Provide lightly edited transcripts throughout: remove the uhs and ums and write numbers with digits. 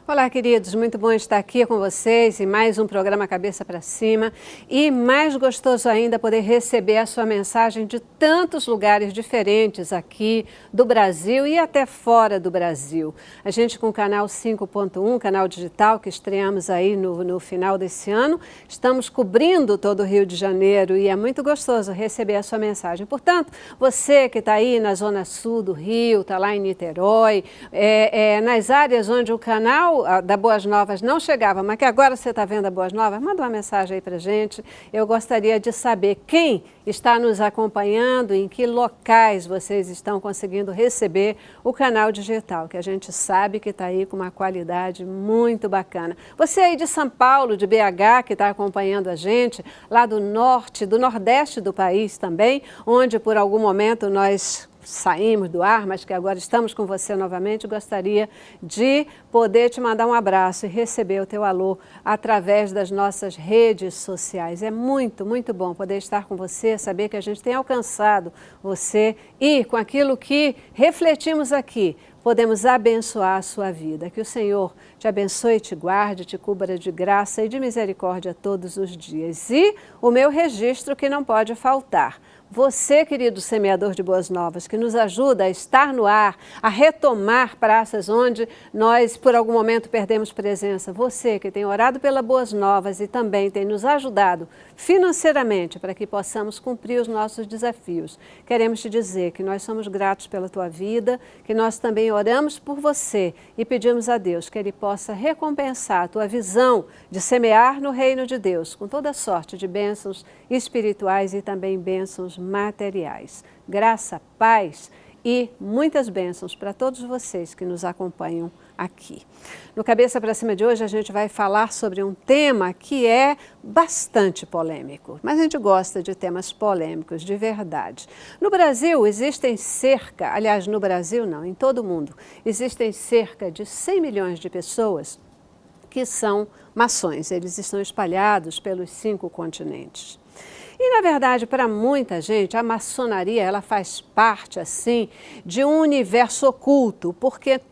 Olá, queridos, muito bom estar aqui com vocês em mais um programa Cabeça para Cima e mais gostoso ainda poder receber a sua mensagem de tantos lugares diferentes aqui do Brasil e até fora do Brasil. A gente com o canal 5.1, canal digital que estreamos aí no final desse ano, estamos cobrindo todo o Rio de Janeiro e é muito gostoso receber a sua mensagem. Portanto, você que está aí na zona sul do Rio, está lá em Niterói, nas áreas onde o canal da Boas Novas não chegava, mas que agora você está vendo a Boas Novas, manda uma mensagem aí para gente. Eu gostaria de saber quem está nos acompanhando, em que locais vocês estão conseguindo receber o canal digital, que a gente sabe que está aí com uma qualidade muito bacana. Você aí de São Paulo, de BH, que está acompanhando a gente, lá do norte, do nordeste do país também, onde por algum momento nós saímos do ar, mas que agora estamos com você novamente, gostaria de poder te mandar um abraço e receber o teu alô através das nossas redes sociais. É muito, muito bom poder estar com você, saber que a gente tem alcançado você e com aquilo que refletimos aqui, podemos abençoar a sua vida. Que o Senhor te abençoe, te guarde, te cubra de graça e de misericórdia todos os dias. E o meu registro que não pode faltar. Você, querido semeador de boas novas, que nos ajuda a estar no ar, a retomar praças onde nós, por algum momento, perdemos presença. Você que tem orado pelas boas novas e também tem nos ajudado financeiramente para que possamos cumprir os nossos desafios. Queremos te dizer que nós somos gratos pela tua vida, que nós também oramos por você e pedimos a Deus que Ele possa recompensar a tua visão de semear no reino de Deus, com toda sorte de bênçãos espirituais e também bênçãos materiais. Graça, paz e muitas bênçãos para todos vocês que nos acompanham aqui. No Cabeça para Cima de hoje a gente vai falar sobre um tema que é bastante polêmico, mas a gente gosta de temas polêmicos de verdade. No Brasil existem no Brasil não, em todo o mundo, existem cerca de 100 milhões de pessoas que são maçons. Eles estão espalhados pelos 5 continentes. E, na verdade, para muita gente, a maçonaria ela faz parte, assim, de um universo oculto, porque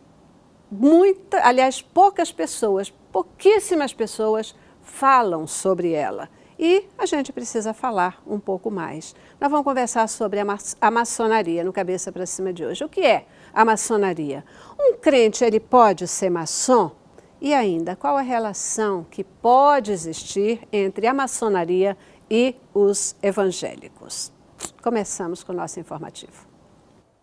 pouquíssimas pessoas falam sobre ela. E a gente precisa falar um pouco mais. Nós vamos conversar sobre a maçonaria no Cabeça para Cima de hoje. O que é a maçonaria? Um crente, ele pode ser maçom? E ainda, qual a relação que pode existir entre a maçonaria e os evangélicos? Começamos com o nosso informativo.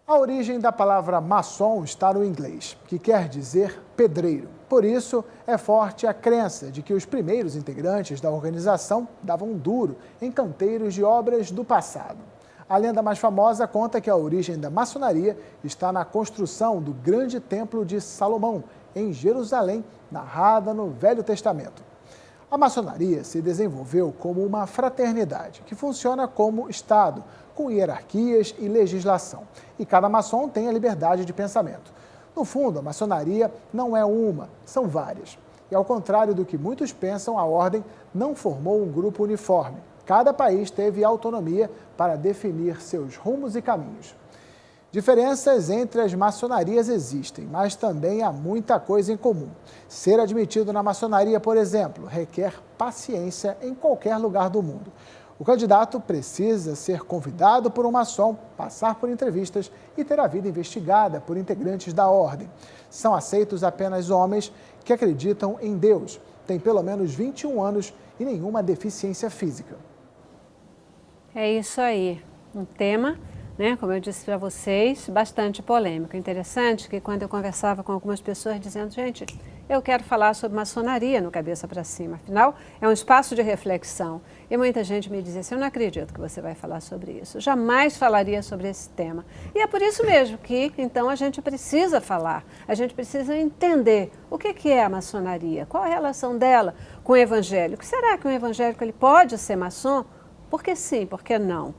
A origem da palavra maçom está no inglês, que quer dizer pedreiro. Por isso, é forte a crença de que os primeiros integrantes da organização davam duro em canteiros de obras do passado. A lenda mais famosa conta que a origem da maçonaria está na construção do grande templo de Salomão, em Jerusalém, narrada no Velho Testamento. A maçonaria se desenvolveu como uma fraternidade, que funciona como Estado, com hierarquias e legislação. E cada maçom tem a liberdade de pensamento. No fundo, a maçonaria não é uma, são várias. E ao contrário do que muitos pensam, a ordem não formou um grupo uniforme. Cada país teve autonomia para definir seus rumos e caminhos. Diferenças entre as maçonarias existem, mas também há muita coisa em comum. Ser admitido na maçonaria, por exemplo, requer paciência em qualquer lugar do mundo. O candidato precisa ser convidado por um maçom, passar por entrevistas e ter a vida investigada por integrantes da ordem. São aceitos apenas homens que acreditam em Deus, têm pelo menos 21 anos e nenhuma deficiência física. É isso aí, um tema, como eu disse para vocês, bastante polêmico. Interessante que quando eu conversava com algumas pessoas dizendo, gente, eu quero falar sobre maçonaria no Cabeça para Cima, afinal é um espaço de reflexão. E muita gente me dizia assim, eu não acredito que você vai falar sobre isso, eu jamais falaria sobre esse tema. E é por isso mesmo que, então, a gente precisa falar, a gente precisa entender o que é a maçonaria, qual a relação dela com o evangélico. Será que um evangélico ele pode ser maçom? Por que sim, por que não?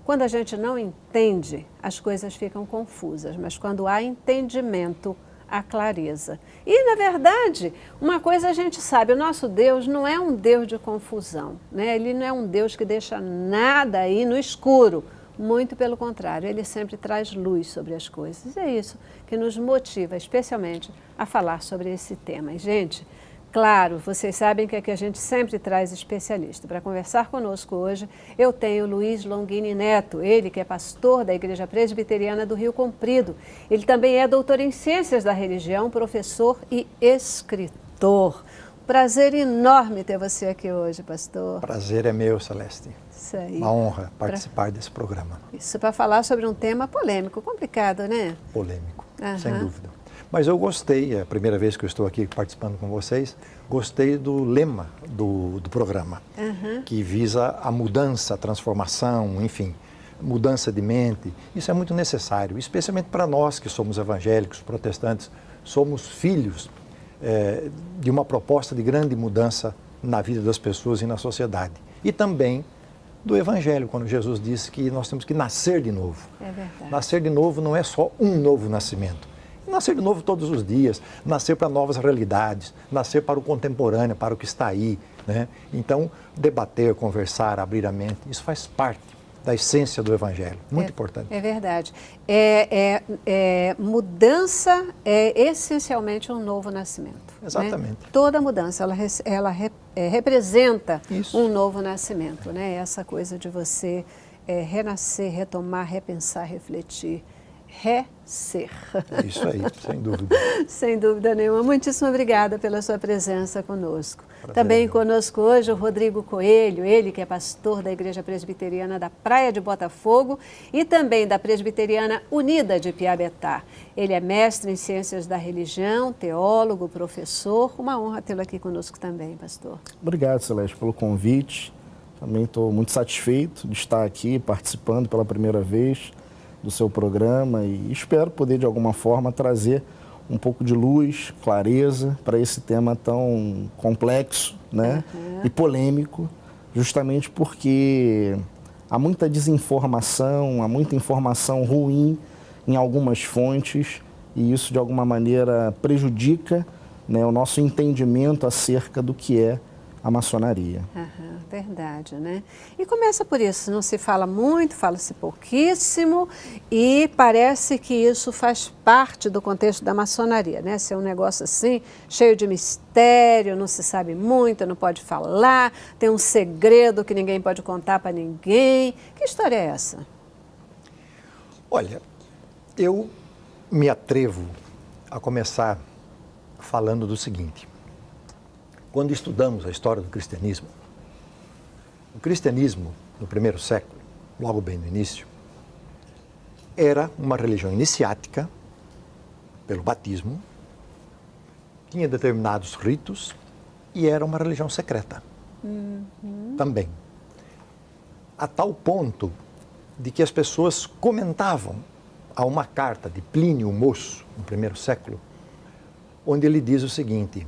Quando a gente não entende, as coisas ficam confusas, mas quando há entendimento, há clareza. E, na verdade, uma coisa a gente sabe, o nosso Deus não é um Deus de confusão, Ele não é um Deus que deixa nada aí no escuro. Muito pelo contrário, ele sempre traz luz sobre as coisas. E é isso que nos motiva, especialmente, a falar sobre esse tema. E, gente, claro, vocês sabem que aqui a gente sempre traz especialista. Para conversar conosco hoje, eu tenho Luiz Longini Neto, ele que é pastor da Igreja Presbiteriana do Rio Comprido. Ele também é doutor em Ciências da Religião, professor e escritor. Prazer enorme ter você aqui hoje, pastor. Prazer é meu, Celeste. Isso aí. Uma honra participar desse programa. Isso, para falar sobre um tema polêmico, complicado, né? Polêmico, sem dúvida. Mas eu gostei, é a primeira vez que eu estou aqui participando com vocês, gostei do lema do programa, que visa a mudança, a transformação, enfim, mudança de mente. Isso é muito necessário, especialmente para nós que somos evangélicos, protestantes, somos filhos de uma proposta de grande mudança na vida das pessoas e na sociedade. E também do Evangelho, quando Jesus disse que nós temos que nascer de novo. É verdade. Nascer de novo não é só um novo nascimento. Nascer de novo todos os dias, nascer para novas realidades, nascer para o contemporâneo, para o que está aí, né? Então, debater, conversar, abrir a mente, isso faz parte da essência do Evangelho, muito importante. É verdade. Mudança é essencialmente um novo nascimento. Exatamente. Né? Toda mudança, ela representa Isso. um novo nascimento, né? Essa coisa de você renascer, retomar, repensar, refletir, ser. É isso aí, sem dúvida. Sem dúvida nenhuma. Muitíssimo obrigada pela sua presença conosco. Prazer, Também conosco hoje o Rodrigo Coelho, ele que é pastor da Igreja Presbiteriana da Praia de Botafogo e também da Presbiteriana Unida de Piabetá. Ele é mestre em Ciências da Religião, teólogo, professor. Uma honra tê-lo aqui conosco também, pastor. Obrigado, Celeste, pelo convite. Também estou muito satisfeito de estar aqui participando pela primeira vez do seu programa e espero poder, de alguma forma, trazer um pouco de luz, clareza para esse tema tão complexo, né? E polêmico, justamente porque há muita desinformação, há muita informação ruim em algumas fontes e isso, de alguma maneira, prejudica, né, o nosso entendimento acerca do que é a maçonaria. Verdade, né? E começa por isso, não se fala muito, fala-se pouquíssimo e parece que isso faz parte do contexto da maçonaria, né? Ser um negócio assim, cheio de mistério, não se sabe muito, não pode falar, tem um segredo que ninguém pode contar para ninguém. Que história é essa? Olha, eu me atrevo a começar falando do seguinte. Quando estudamos a história do cristianismo, o cristianismo, no primeiro século, logo bem no início, era uma religião iniciática, pelo batismo, tinha determinados ritos e era uma religião secreta também. A tal ponto de que as pessoas comentavam a uma carta de Plínio o Moço, no primeiro século, onde ele diz o seguinte,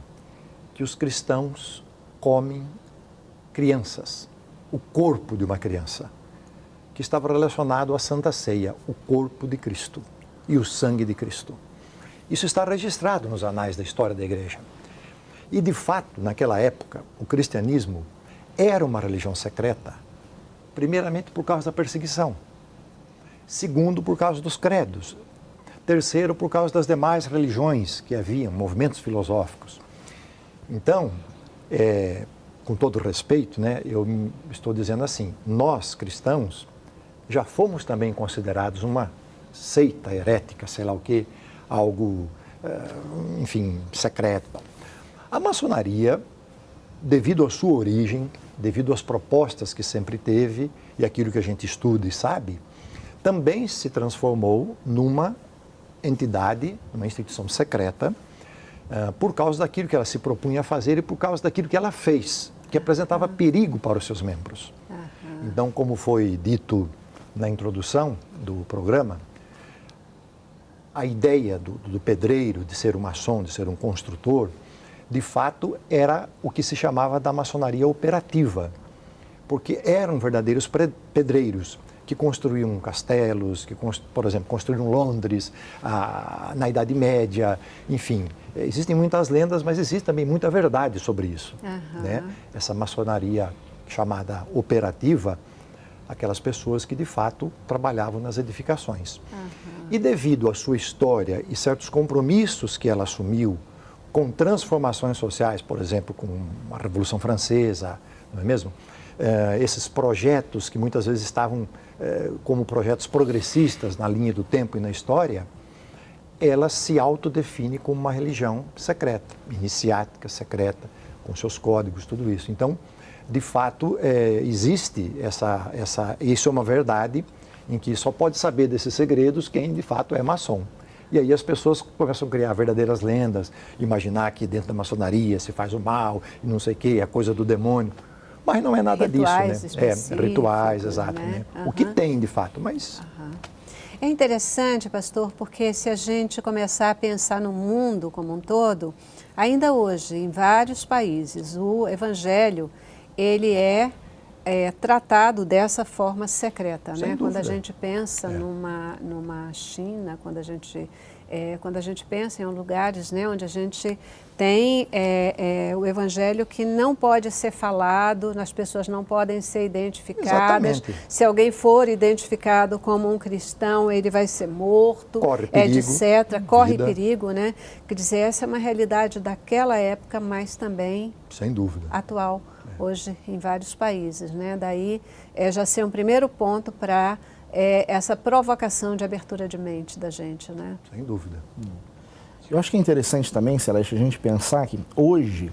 que os cristãos comem crianças, o corpo de uma criança, que estava relacionado à Santa Ceia, o corpo de Cristo e o sangue de Cristo. Isso está registrado nos anais da história da Igreja. E, de fato, naquela época, o cristianismo era uma religião secreta, primeiramente por causa da perseguição, segundo, por causa dos credos, terceiro, por causa das demais religiões que haviam, movimentos filosóficos. Então, com todo respeito, né, eu estou dizendo assim, nós cristãos já fomos também considerados uma seita herética, sei lá o quê, algo, enfim, secreto. A maçonaria, devido à sua origem, devido às propostas que sempre teve e aquilo que a gente estuda e sabe, também se transformou numa entidade, numa instituição secreta, por causa daquilo que ela se propunha a fazer e por causa daquilo que ela fez, que apresentava perigo para os seus membros. Então, como foi dito na introdução do programa, a ideia do pedreiro, de ser um maçom, de ser um construtor, de fato era o que se chamava da maçonaria operativa, porque eram verdadeiros pedreiros que construíam castelos, que, por exemplo, construíram Londres na Idade Média, enfim. Existem muitas lendas, mas existe também muita verdade sobre isso. Né? Essa maçonaria chamada operativa aquelas pessoas que de fato trabalhavam nas edificações. E devido à sua história e certos compromissos que ela assumiu com transformações sociais, por exemplo, com a Revolução Francesa, não é mesmo? Esses projetos que muitas vezes estavam como projetos progressistas na linha do tempo e na história, ela se autodefine como uma religião secreta, iniciática, secreta, com seus códigos, tudo isso. Então, de fato, existe isso é uma verdade em que só pode saber desses segredos quem de fato é maçom. E aí as pessoas começam a criar verdadeiras lendas, imaginar que dentro da maçonaria se faz o mal e não sei o que, é coisa do demônio. Mas não é nada rituais disso, né? Rituais, exato. Né? O que tem de fato, mas... É interessante, pastor, porque se a gente começar a pensar no mundo como um todo, ainda hoje, em vários países, o evangelho, ele é tratado dessa forma secreta, né? Quando a gente pensa numa China, quando a gente pensa em lugares, né, onde a gente tem o evangelho que não pode ser falado, as pessoas não podem ser identificadas. Exatamente. Se alguém for identificado como um cristão, ele vai ser morto, corre perigo, etc. Corre perigo, né? Quer dizer, essa é uma realidade daquela época, mas também sem dúvida atual. Hoje em vários países, né? Daí já ser um primeiro ponto para essa provocação de abertura de mente da gente, né? Sem dúvida. Eu acho que é interessante também, Celeste, a gente pensar que hoje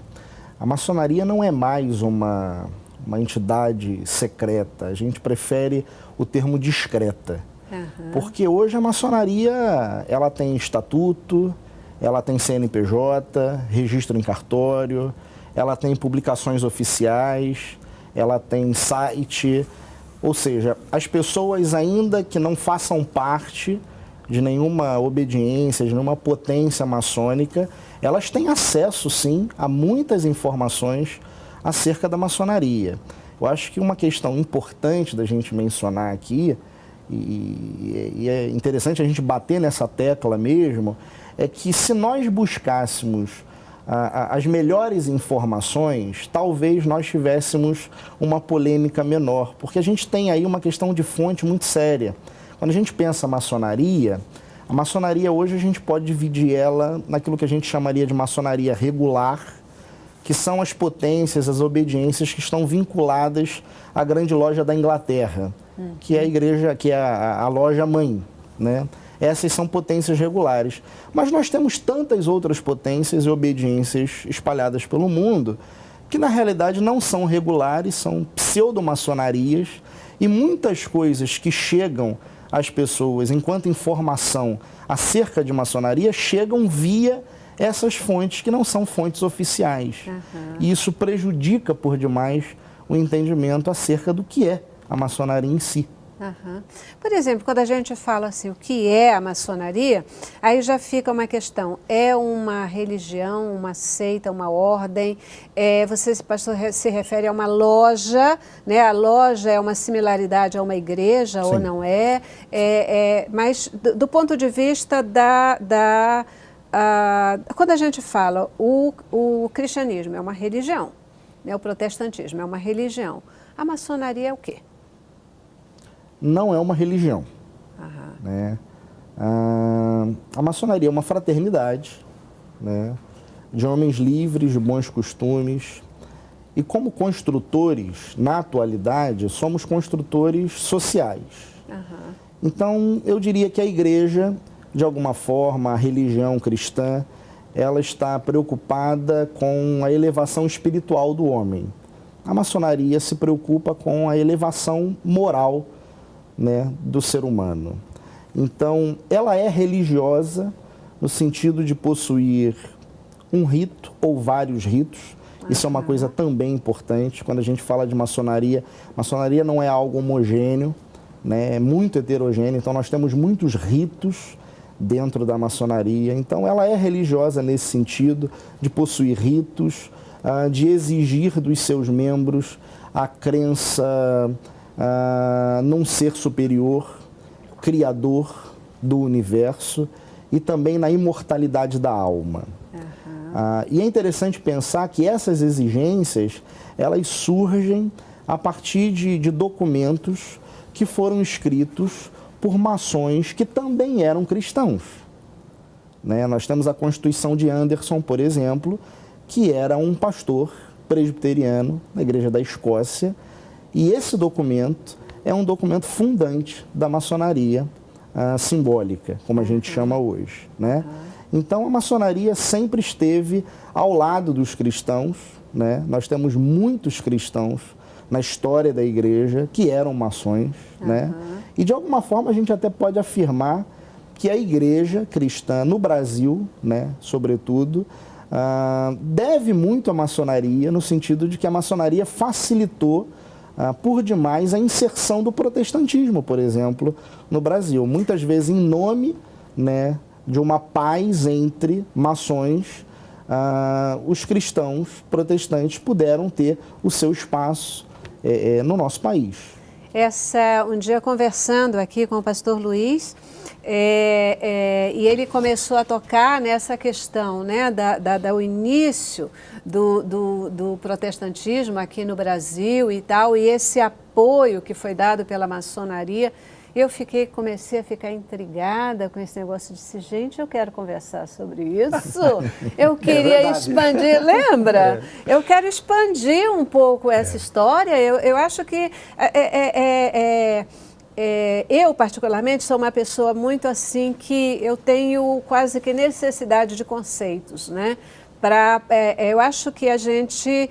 a maçonaria não é mais uma entidade secreta, a gente prefere o termo discreta, porque hoje a maçonaria ela tem estatuto, ela tem CNPJ, registro em cartório, ela tem publicações oficiais, ela tem site, ou seja, as pessoas ainda que não façam parte de nenhuma obediência, de nenhuma potência maçônica, elas têm acesso, sim, a muitas informações acerca da maçonaria. Eu acho que uma questão importante da gente mencionar aqui, e é interessante a gente bater nessa tecla mesmo, é que se nós buscássemos as melhores informações, talvez nós tivéssemos uma polêmica menor, porque a gente tem aí uma questão de fonte muito séria. Quando a gente pensa a maçonaria hoje a gente pode dividir ela naquilo que a gente chamaria de maçonaria regular, que são as potências, as obediências que estão vinculadas à grande loja da Inglaterra, que é a igreja, que é a loja mãe, né? Essas são potências regulares. Mas nós temos tantas outras potências e obediências espalhadas pelo mundo que, na realidade, não são regulares, são pseudo-maçonarias, e muitas coisas que chegam às pessoas enquanto informação acerca de maçonaria chegam via essas fontes que não são fontes oficiais. E isso prejudica por demais o entendimento acerca do que é a maçonaria em si. Por exemplo, quando a gente fala assim, o que é a maçonaria, aí já fica uma questão, é uma religião, uma seita, uma ordem, você, pastor, se refere a uma loja, né? A loja é uma similaridade a uma igreja, sim, ou não é? Mas do ponto de vista quando a gente fala o cristianismo é uma religião, né? O protestantismo é uma religião, a maçonaria é o quê? Não é uma religião. Né? A maçonaria é uma fraternidade, né, de homens livres, de bons costumes. E como construtores, na atualidade, somos construtores sociais. Então, eu diria que a igreja, de alguma forma, a religião cristã, ela está preocupada com a elevação espiritual do homem. A maçonaria se preocupa com a elevação moral, né, do ser humano. Então, ela é religiosa no sentido de possuir um rito ou vários ritos. Isso é uma coisa também importante. Quando a gente fala de maçonaria não é algo homogêneo, né, é muito heterogêneo. Então, nós temos muitos ritos dentro da maçonaria. Então, ela é religiosa nesse sentido de possuir ritos, de exigir dos seus membros a crença num ser superior, criador do universo, e também na imortalidade da alma. E é interessante pensar que essas exigências, elas surgem a partir de documentos que foram escritos por maçons que também eram cristãos. Né? Nós temos a Constituição de Anderson, por exemplo, que era um pastor presbiteriano da Igreja da Escócia, e esse documento é um documento fundante da maçonaria simbólica, como a gente chama hoje. Né? Então, a maçonaria sempre esteve ao lado dos cristãos, né? Nós temos muitos cristãos na história da igreja que eram maçons, né? E de alguma forma a gente até pode afirmar que a igreja cristã no Brasil, né, sobretudo, deve muito à maçonaria, no sentido de que a maçonaria facilitou por demais a inserção do protestantismo, por exemplo, no Brasil. Muitas vezes em nome, né, de uma paz entre maçons, os cristãos protestantes puderam ter o seu espaço no nosso país. Um dia conversando aqui com o pastor Luiz, e ele começou a tocar nessa questão, né, do início do protestantismo aqui no Brasil e tal, e esse apoio que foi dado pela maçonaria. Eu comecei a ficar intrigada com esse negócio, disse, gente, eu quero conversar sobre isso, eu queria expandir, lembra? Eu quero expandir um pouco essa história, eu acho que eu, particularmente, sou uma pessoa muito assim que eu tenho quase que necessidade de conceitos, né? Eu acho que a gente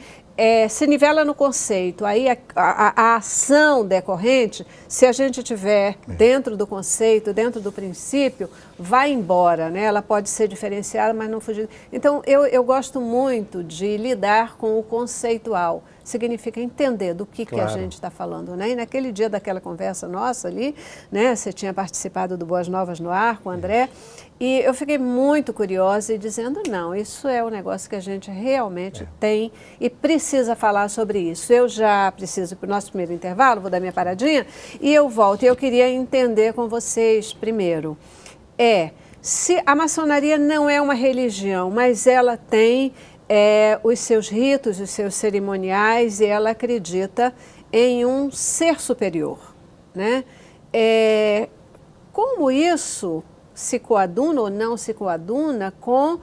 se nivela no conceito, aí a ação decorrente, se a gente tiver dentro do conceito, dentro do princípio, vai embora, né? Ela pode ser diferenciada, mas não fugir. Então, eu gosto muito de lidar com o conceitual. Significa entender do que a gente está falando, né? E naquele dia daquela conversa nossa ali, né? Você tinha participado do Boas Novas no Ar com o André, e eu fiquei muito curiosa e dizendo, não, isso é um negócio que a gente realmente tem e precisa falar sobre isso. Eu já preciso ir para o nosso primeiro intervalo, vou dar minha paradinha, e eu volto. E eu queria entender com vocês primeiro, se a maçonaria não é uma religião, mas ela tem os seus ritos, os seus cerimoniais, e ela acredita em um ser superior, né? Como isso se coaduna ou não se coaduna com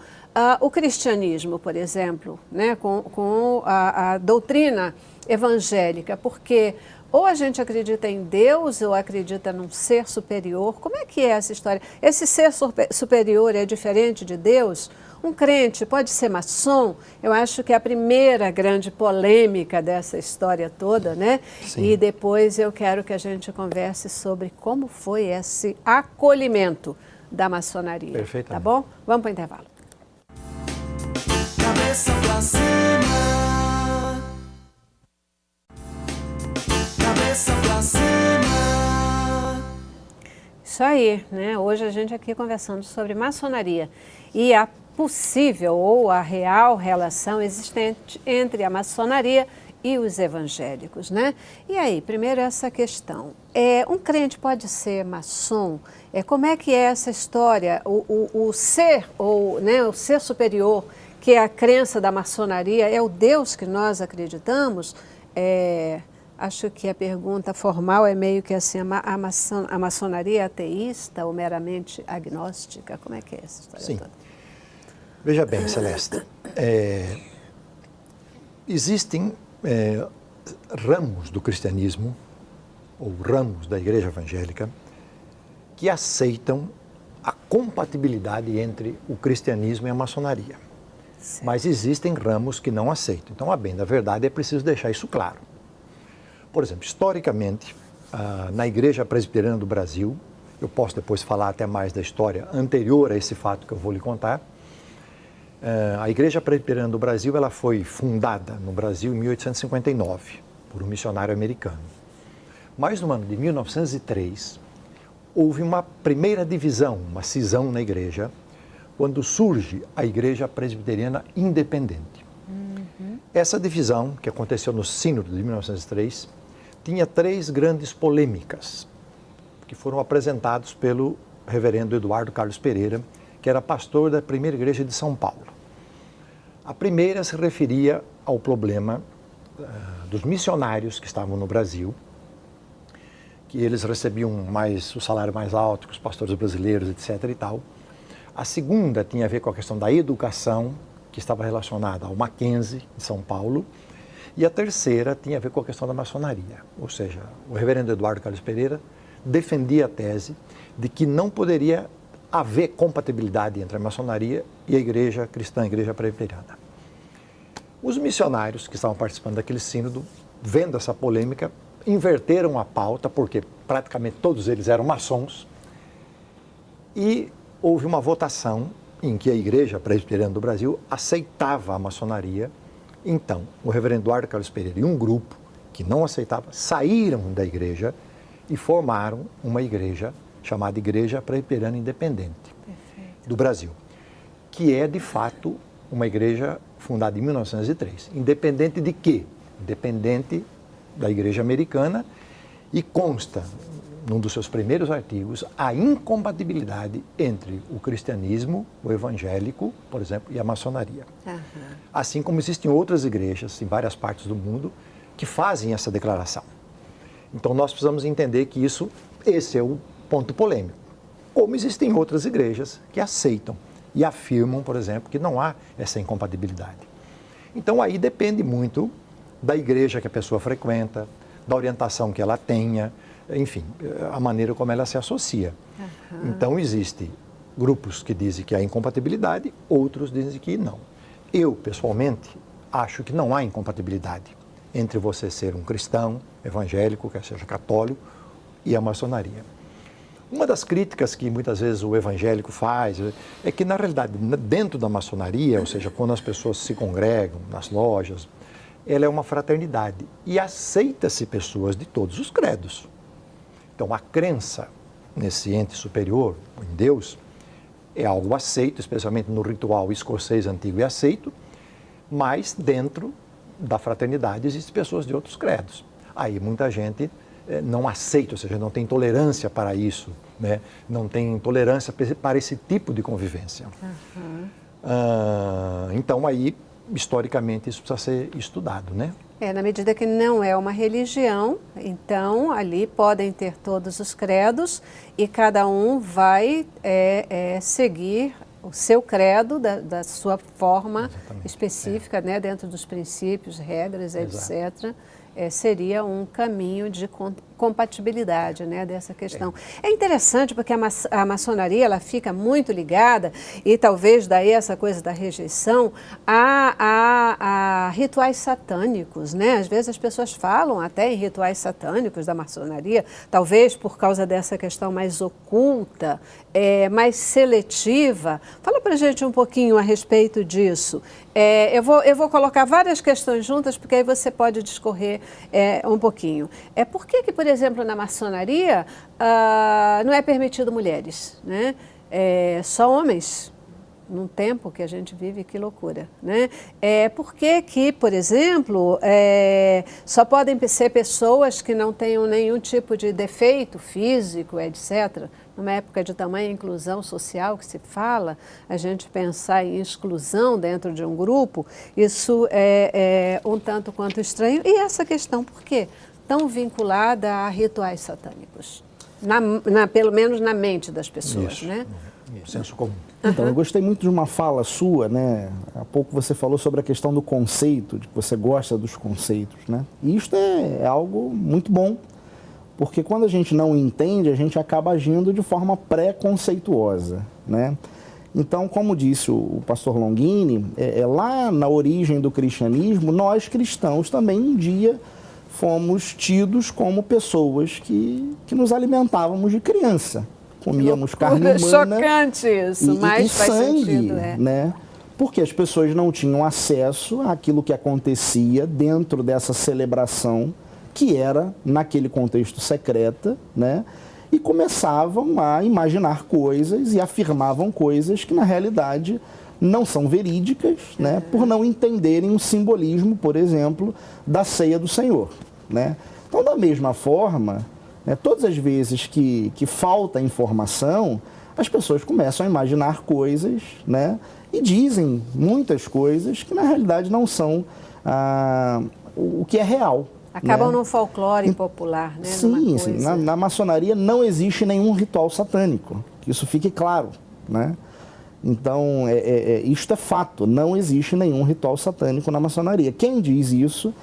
o cristianismo, por exemplo, né? com a doutrina evangélica, porque ou a gente acredita em Deus ou acredita num ser superior. Como é que é essa história? Esse ser superior é diferente de Deus? Um crente pode ser maçom? Eu acho que é a primeira grande polêmica dessa história toda, né? Sim. E depois eu quero que a gente converse sobre como foi esse acolhimento da maçonaria. Perfeitamente. Tá bom? Vamos para o intervalo. Cabeça pra cima. Cabeça pra cima. Isso aí, né? Hoje a gente aqui conversando sobre maçonaria e a possível ou a real relação existente entre a maçonaria e os evangélicos, né? E aí, primeiro essa questão, um crente pode ser maçom? Como é que é essa história? O ser, né, o ser superior, que é a crença da maçonaria, é o Deus que nós acreditamos? Acho que a pergunta formal é meio que assim, a maçonaria é ateísta ou meramente agnóstica? Como é que é essa história Sim. toda? Veja bem, Celeste, existem ramos do cristianismo, ou ramos da igreja evangélica, que aceitam a compatibilidade entre o cristianismo e a maçonaria. Certo. Mas existem ramos que não aceitam. Então, a bem da verdade, é preciso deixar isso claro. Por exemplo, historicamente, na Igreja Presbiteriana do Brasil, eu posso depois falar até mais da história anterior a esse fato que eu vou lhe contar, a Igreja Presbiteriana do Brasil ela foi fundada no Brasil em 1859 por um missionário americano. Mas no ano de 1903, houve uma primeira divisão, uma cisão na igreja, quando surge a Igreja Presbiteriana Independente. Uhum. Essa divisão, que aconteceu no Sínodo de 1903, tinha 3 grandes polêmicas que foram apresentados pelo reverendo Eduardo Carlos Pereira, que era pastor da primeira igreja de São Paulo. A primeira se referia ao problema dos missionários que estavam no Brasil, que eles recebiam o salário mais alto que os pastores brasileiros, etc. e tal. A segunda tinha a ver com a questão da educação, que estava relacionada ao Mackenzie, em São Paulo. E a terceira tinha a ver com a questão da maçonaria. Ou seja, o reverendo Eduardo Carlos Pereira defendia a tese de que não poderia haver compatibilidade entre a maçonaria e a igreja cristã, a igreja presbiteriana. Os missionários que estavam participando daquele sínodo, vendo essa polêmica, inverteram a pauta, porque praticamente todos eles eram maçons, e houve uma votação em que a Igreja Presbiteriana do Brasil aceitava a maçonaria. Então, o reverendo Eduardo Carlos Pereira e um grupo que não aceitava saíram da igreja e formaram uma igreja chamada Igreja Presbiteriana Independente do Brasil, que é, de fato, uma igreja fundada em 1903. Independente de quê? Independente da Igreja Americana, e consta, num dos seus primeiros artigos, a incompatibilidade entre o cristianismo, o evangélico, por exemplo, e a maçonaria. Uhum. Assim como existem outras igrejas em várias partes do mundo que fazem essa declaração. Então nós precisamos entender que esse é o ponto polêmico. Como existem outras igrejas que aceitam e afirmam, por exemplo, que não há essa incompatibilidade. Então aí depende muito da igreja que a pessoa frequenta, da orientação que ela tenha, enfim, a maneira como ela se associa. Uhum. Então, existem grupos que dizem que há incompatibilidade, outros dizem que não. Eu, pessoalmente, acho que não há incompatibilidade entre você ser um cristão, evangélico, quer seja católico, e a maçonaria. Uma das críticas que muitas vezes o evangélico faz é que, na realidade, dentro da maçonaria, ou seja, quando as pessoas se congregam nas lojas, ela é uma fraternidade e aceita-se pessoas de todos os credos. Então, a crença nesse ente superior, em Deus, é algo aceito, especialmente no ritual escocês antigo e aceito, mas dentro da fraternidade existem pessoas de outros credos. Aí muita gente não aceita, ou seja, não tem tolerância para isso, né? Não tem tolerância para esse tipo de convivência. Uhum. Então, aí, historicamente, isso precisa ser estudado, né? Na medida que não é uma religião, então ali podem ter todos os credos e cada um vai seguir o seu credo da sua forma específica, né, dentro dos princípios, regras, etc. Seria um caminho de compatibilidade, né, dessa questão. É interessante porque a maçonaria ela fica muito ligada, e talvez daí essa coisa da rejeição, a rituais satânicos, né? Às vezes as pessoas falam até em rituais satânicos da maçonaria, talvez por causa dessa questão mais oculta, mais seletiva. Fala pra gente um pouquinho a respeito disso. Eu vou colocar várias questões juntas, porque aí você pode discorrer um pouquinho. Por que, por exemplo, na maçonaria não é permitido mulheres, né? Só homens, num tempo que a gente vive, que loucura, né? Por que, por exemplo, só podem ser pessoas que não tenham nenhum tipo de defeito físico, etc., numa época de tamanha inclusão social que se fala, a gente pensar em exclusão dentro de um grupo, isso é um tanto quanto estranho. E essa questão, por quê? Tão vinculada a rituais satânicos, pelo menos na mente das pessoas, isso, né? O senso comum. Então, eu gostei muito de uma fala sua, né? Há pouco você falou sobre a questão do conceito, de que você gosta dos conceitos, né? E isto é algo muito bom, porque quando a gente não entende, a gente acaba agindo de forma pré-conceituosa, né? Então, como disse o pastor Longini, lá na origem do cristianismo, nós cristãos também um dia fomos tidos como pessoas que nos alimentávamos de criança. Comíamos carne humana. Chocante isso, mas faz sangue, sentido, né? Porque as pessoas não tinham acesso àquilo que acontecia dentro dessa celebração, que era, naquele contexto, secreta, né? E começavam a imaginar coisas e afirmavam coisas que, na realidade, não são verídicas, né? Por não entenderem o simbolismo, por exemplo, da ceia do Senhor, né? Então, da mesma forma, né, todas as vezes que falta informação, as pessoas começam a imaginar coisas, né? E dizem muitas coisas que, na realidade, não são o que é real. Acabam né? no folclore popular, né? Sim, sim. Na maçonaria não existe nenhum ritual satânico, que isso fique claro, né? Então, isto é fato, não existe nenhum ritual satânico na maçonaria. Quem diz isso,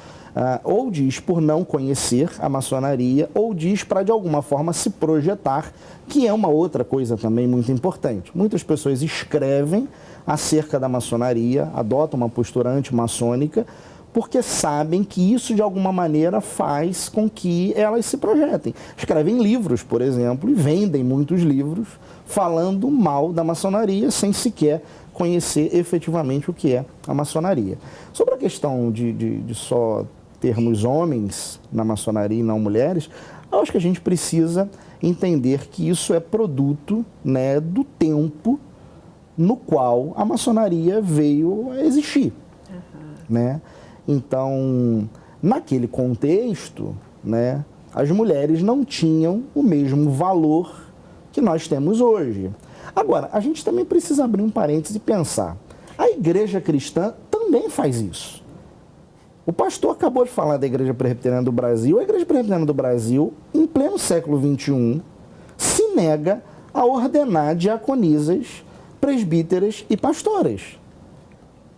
ou diz por não conhecer a maçonaria, ou diz para de alguma forma se projetar, que é uma outra coisa também muito importante. Muitas pessoas escrevem acerca da maçonaria, adotam uma postura antimaçônica, porque sabem que isso de alguma maneira faz com que elas se projetem. Escrevem livros, por exemplo, e vendem muitos livros falando mal da maçonaria sem sequer conhecer efetivamente o que é a maçonaria. Sobre a questão de só termos homens na maçonaria e não mulheres, eu acho que a gente precisa entender que isso é produto, né, do tempo no qual a maçonaria veio a existir, né? Então, naquele contexto, né, as mulheres não tinham o mesmo valor que nós temos hoje. Agora, a gente também precisa abrir um parênteses e pensar. A igreja cristã também faz isso. O pastor acabou de falar da Igreja Presbiteriana do Brasil. A Igreja Presbiteriana do Brasil, em pleno século XXI, se nega a ordenar diaconisas, presbíteras e pastoras.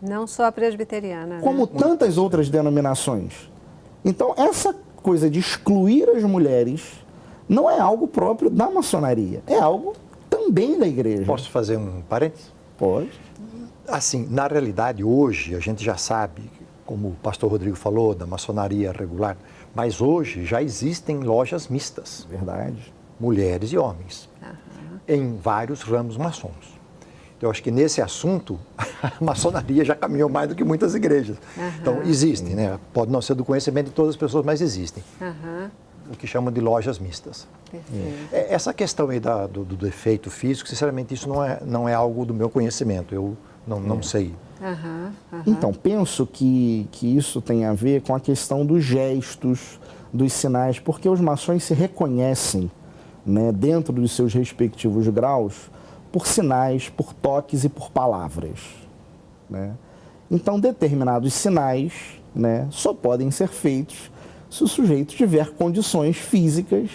Não só a presbiteriana, como, né? Tantas outras denominações. Então, essa coisa de excluir as mulheres não é algo próprio da maçonaria, é algo também da igreja. Posso fazer um parênteses? Pode. Assim, na realidade, hoje, a gente já sabe, como o pastor Rodrigo falou, da maçonaria regular, mas hoje já existem lojas mistas. Verdade. Mulheres e homens, em vários ramos maçons. Eu acho que nesse assunto, a maçonaria já caminhou mais do que muitas igrejas. Então, existem, né? Pode não ser do conhecimento de todas as pessoas, mas existem. O que chamam de lojas mistas. Essa questão aí do efeito físico, sinceramente, isso não é algo do meu conhecimento. Eu não sei. Então, penso que isso tem a ver com a questão dos gestos, dos sinais, porque os maçons se reconhecem, né, dentro dos seus respectivos graus, por sinais, por toques e por palavras, né? Então, determinados sinais, né, só podem ser feitos se o sujeito tiver condições físicas,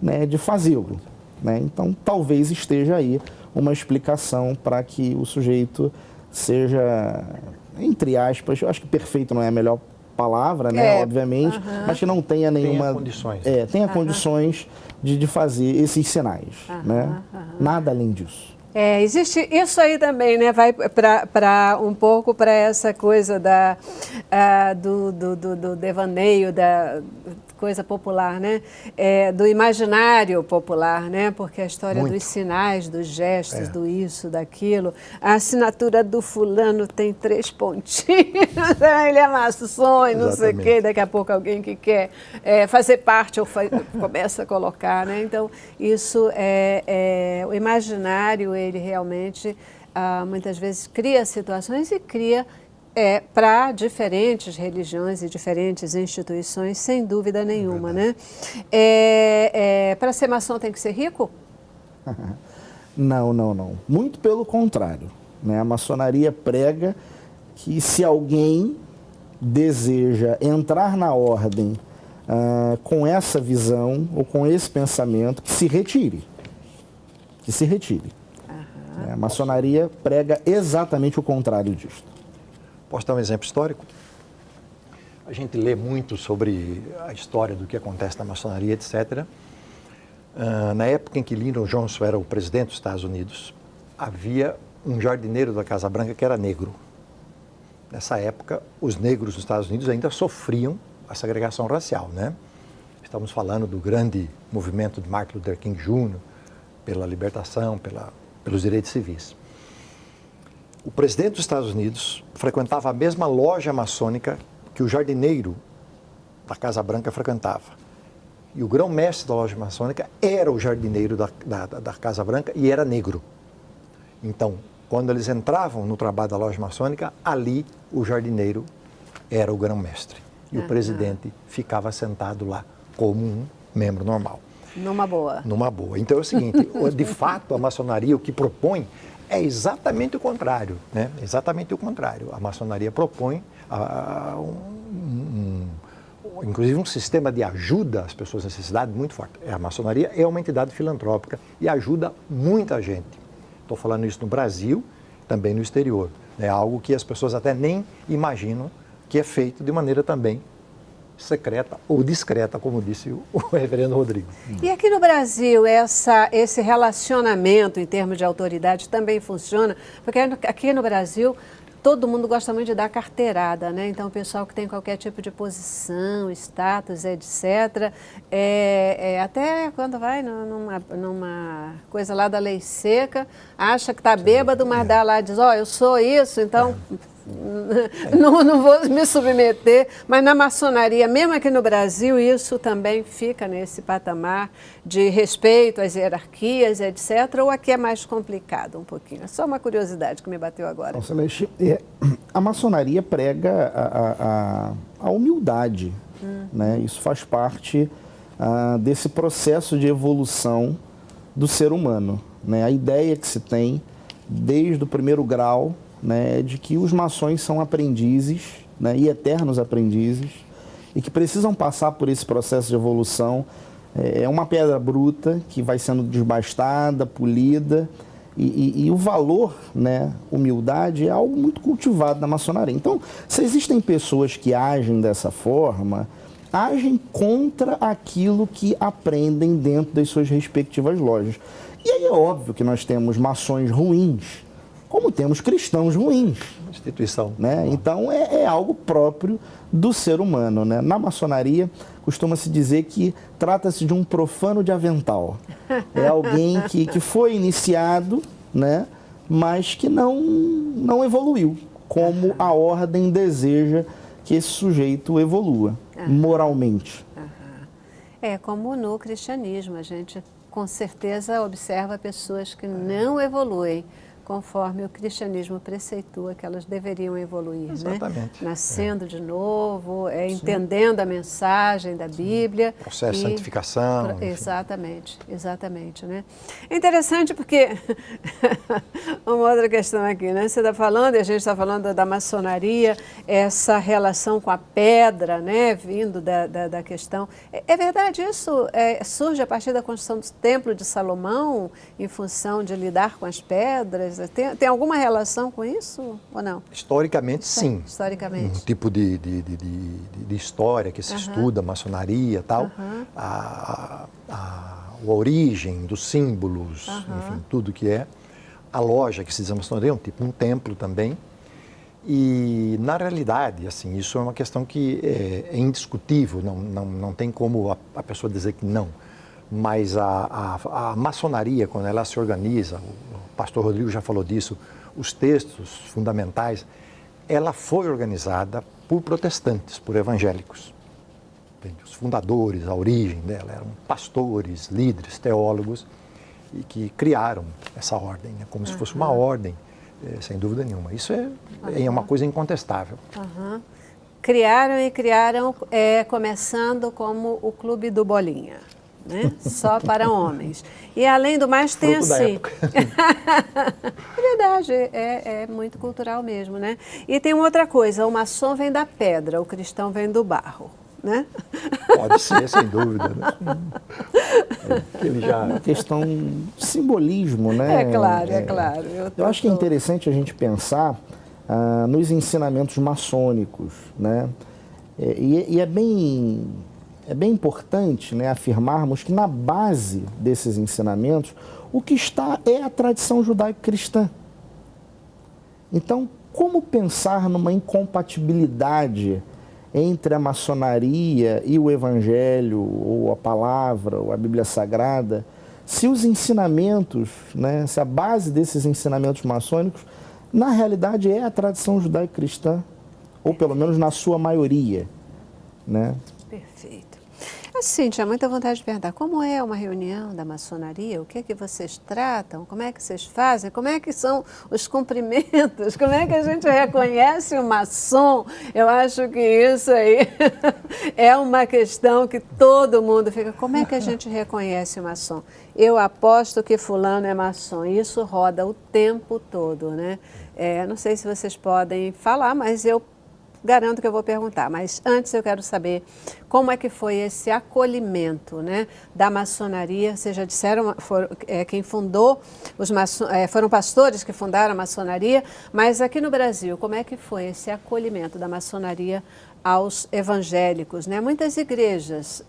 né, de fazê-lo, né? Então, talvez esteja aí uma explicação para que o sujeito seja, entre aspas, eu acho que perfeito não é a melhor palavra, né, obviamente, mas que não tenha nenhuma... Tenha condições. Tenha condições de fazer esses sinais, né? Nada além disso. Existe isso aí também, né? Vai para um pouco para essa coisa do devaneio, da coisa popular, né? Do imaginário popular, né? Porque a história dos sinais, dos gestos, do isso, daquilo. A assinatura do fulano tem 3 pontinhos, ele é maçom e não sei o quê. Daqui a pouco alguém que quer fazer parte ou começa a colocar, né? Então, isso o imaginário, ele realmente muitas vezes cria situações e cria para diferentes religiões e diferentes instituições, sem dúvida nenhuma, né? Para ser maçom tem que ser rico? Não. Muito pelo contrário, né? A maçonaria prega que se alguém deseja entrar na ordem com essa visão ou com esse pensamento, que se retire. Que se retire. A maçonaria prega exatamente o contrário disso. Posso dar um exemplo histórico? A gente lê muito sobre a história do que acontece na maçonaria, etc. Na época em que Lyndon Johnson era o presidente dos Estados Unidos, havia um jardineiro da Casa Branca que era negro. Nessa época, os negros dos Estados Unidos ainda sofriam a segregação racial, né? Estamos falando do grande movimento de Martin Luther King Jr., pela libertação, pelos direitos civis. O presidente dos Estados Unidos frequentava a mesma loja maçônica que o jardineiro da Casa Branca frequentava. E o grão-mestre da loja maçônica era o jardineiro da Casa Branca e era negro. Então, quando eles entravam no trabalho da loja maçônica, ali o jardineiro era o grão-mestre. E o presidente ficava sentado lá como um membro normal. Numa boa. Numa boa. Então é o seguinte, de fato a maçonaria o que propõe é exatamente o contrário, né? Exatamente o contrário. A maçonaria propõe inclusive um sistema de ajuda às pessoas em necessidade muito forte. A maçonaria é uma entidade filantrópica e ajuda muita gente. Estou falando isso no Brasil, também no exterior. É algo que as pessoas até nem imaginam que é feito de maneira também secreta ou discreta, como disse o reverendo Rodrigo. E aqui no Brasil, esse relacionamento em termos de autoridade também funciona? Porque aqui no Brasil, todo mundo gosta muito de dar carteirada, né? Então, o pessoal que tem qualquer tipo de posição, status, etc., até quando vai numa coisa lá da lei seca, acha que está bêbado, mas dá lá e diz, ó, eu sou isso, então... Não vou me submeter, mas na maçonaria, mesmo aqui no Brasil, isso também fica nesse patamar de respeito às hierarquias, etc., ou aqui é mais complicado um pouquinho? É só uma curiosidade que me bateu agora. Nossa, a maçonaria prega a humildade, né? Isso faz parte desse processo de evolução do ser humano, né? A ideia que se tem desde o primeiro grau, né, de que os maçons são aprendizes, né, e eternos aprendizes, e que precisam passar por esse processo de evolução. É uma pedra bruta que vai sendo desbastada, polida, e o valor, né, humildade, é algo muito cultivado na maçonaria. Então, se existem pessoas que agem dessa forma, agem contra aquilo que aprendem dentro das suas respectivas lojas. E aí é óbvio que nós temos maçons ruins, como temos cristãos ruins. Instituição. Né? Então, é algo próprio do ser humano. Né? Na maçonaria, costuma-se dizer que trata-se de um profano de avental. É alguém que foi iniciado, né? Mas que não evoluiu, como a ordem deseja que esse sujeito evolua, moralmente. É como no cristianismo, a gente com certeza observa pessoas que não evoluem conforme o cristianismo preceitua que elas deveriam evoluir, exatamente, né? Nascendo de novo, entendendo a mensagem da Bíblia. Processo de santificação. Exatamente, exatamente, né? É interessante porque, uma outra questão aqui, né? Você está falando, e a gente está falando da maçonaria, essa relação com a pedra, né? Vindo da questão. É verdade isso? Surge a partir da construção do Templo de Salomão, em função de lidar com as pedras? Tem alguma relação com isso ou não? Historicamente, sim. Historicamente. Um tipo de história que se estuda, maçonaria e tal, a origem dos símbolos, enfim, tudo que é. A loja que se diz a maçonaria é um templo também. E, na realidade, assim, isso é uma questão que é indiscutível, não tem como a pessoa dizer que não. Mas a maçonaria, quando ela se organiza, o pastor Rodrigo já falou disso, os textos fundamentais, ela foi organizada por protestantes, por evangélicos. Os fundadores, a origem dela, eram pastores, líderes, teólogos, e que criaram essa ordem, né, como se fosse uma ordem, sem dúvida nenhuma. Isso é uma coisa incontestável. Criaram, começando como o Clube do Bolinha. Né? Só homens. E além do mais tem assim. É verdade, é muito cultural mesmo, né? E tem uma outra coisa, o maçom vem da pedra, o cristão vem do barro, né? Pode ser, sem dúvida, né? Ele já... Uma questão de simbolismo, né? É claro. Eu acho que é interessante a gente pensar nos ensinamentos maçônicos, né? E é bem importante, né, afirmarmos que na base desses ensinamentos, o que está é a tradição judaico-cristã. Então, como pensar numa incompatibilidade entre a maçonaria e o evangelho, ou a palavra, ou a Bíblia Sagrada, se os ensinamentos, né, se a base desses ensinamentos maçônicos, na realidade é a tradição judaico-cristã, ou pelo menos na sua maioria, né? Perfeito. Assim, tinha muita vontade de perguntar, como é uma reunião da maçonaria? O que é que vocês tratam? Como é que vocês fazem? Como é que são os cumprimentos? Como é que a gente reconhece o maçom? Eu acho que isso aí é uma questão que todo mundo fica, como é que a gente reconhece o maçom? Eu aposto que fulano é maçom. Isso roda o tempo todo, né? Não sei se vocês podem falar, mas eu garanto que eu vou perguntar, mas antes eu quero saber como é que foi esse acolhimento, né, da maçonaria. Vocês já disseram, quem fundou, foram pastores que fundaram a maçonaria, mas aqui no Brasil, como é que foi esse acolhimento da maçonaria aos evangélicos, né? Muitas igrejas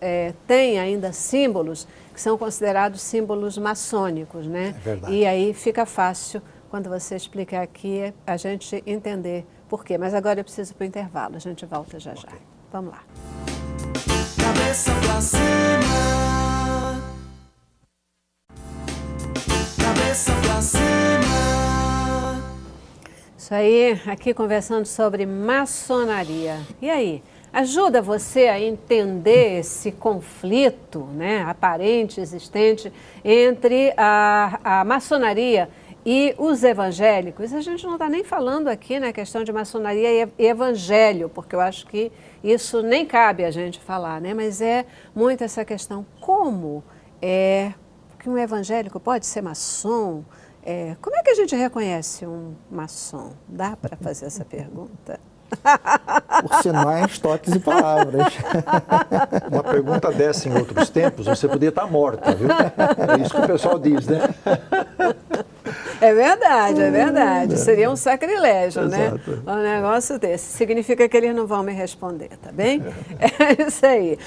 têm ainda símbolos que são considerados símbolos maçônicos, né? É verdade. E aí fica fácil, quando você explicar aqui, a gente entender por quê. Mas agora eu preciso ir para o intervalo, a gente volta já já. Vamos lá. Cabeça pra cima. Cabeça pra cima. Isso aí, aqui conversando sobre maçonaria. E aí, ajuda você a entender esse conflito, né, aparente, existente, entre a maçonaria e os evangélicos? A gente não está nem falando aqui na questão de maçonaria e evangelho, porque eu acho que isso nem cabe a gente falar, né? Mas é muito essa questão, como que um evangélico pode ser maçom? Como é que a gente reconhece um maçom? Dá para fazer essa pergunta? Por sinais, toques e palavras. Uma pergunta dessa em outros tempos, você podia estar morta, viu? É isso que o pessoal diz, né? É verdade, é verdade. Seria um sacrilégio, né? Exato. Um negócio desse. Significa que eles não vão me responder, tá bem? É isso aí.